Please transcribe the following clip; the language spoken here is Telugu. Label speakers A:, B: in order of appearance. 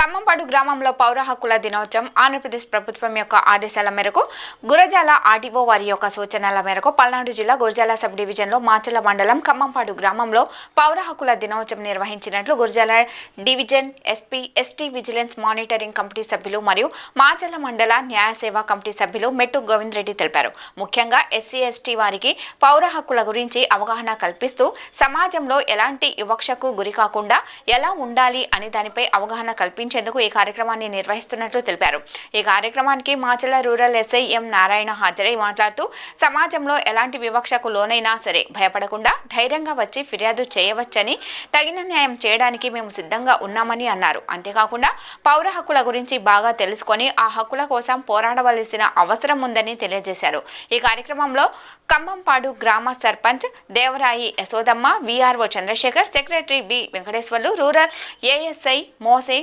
A: ఖమ్మంపాడు గ్రామంలో పౌర హక్కుల దినోత్సవం ఆంధ్రప్రదేశ్ ప్రభుత్వం యొక్క ఆదేశాల మేరకు గురజాల ఆర్టీఓ వారి యొక్క సూచనల మేరకు పల్నాడు జిల్లా గురజాల సబ్ డివిజన్లో మాచల మండలం ఖమ్మంపాడు గ్రామంలో పౌర హక్కుల దినోత్సవం నిర్వహించినట్లు Gurazala division SP ST vigilance monitoring committee సభ్యులు మరియు మాచల మండల న్యాయ సేవా కమిటీ సభ్యులు మెట్టు గోవింద్ రెడ్డి తెలిపారు. ముఖ్యంగా ఎస్సీ ఎస్టీ వారికి పౌర హక్కుల గురించి అవగాహన కల్పిస్తూ సమాజంలో ఎలాంటి వివక్షకు గురి కాకుండా ఎలా ఉండాలి అని దానిపై అవగాహన కల్పించేందుకు ఈ కార్యక్రమాన్ని నిర్వహిస్తున్నట్లు తెలిపారు. ఈ కార్యక్రమానికి మాచల రూరల్ ఎస్ఐ ఎం నారాయణ హాజరై మాట్లాడుతూ సమాజంలో ఎలాంటి వివక్షకు లోనైనా సరే భయపడకుండా ధైర్యంగా వచ్చి ఫిర్యాదు చేయవచ్చని, తగిన న్యాయం చేయడానికి మేము సిద్ధంగా ఉన్నామని అన్నారు. అంతేకాకుండా పౌర హక్కుల గురించి బాగా తెలుసుకొని ఆ హక్కుల కోసం పోరాడవలసిన అవసరం ఉందని తెలియజేశారు. ఈ కార్యక్రమంలో ఖమ్మంపాడు గ్రామ sarpanch Devarayi Yashodamma, VRO Chandrashekar, secretary B Venkateswarlu, rural ASI మోసే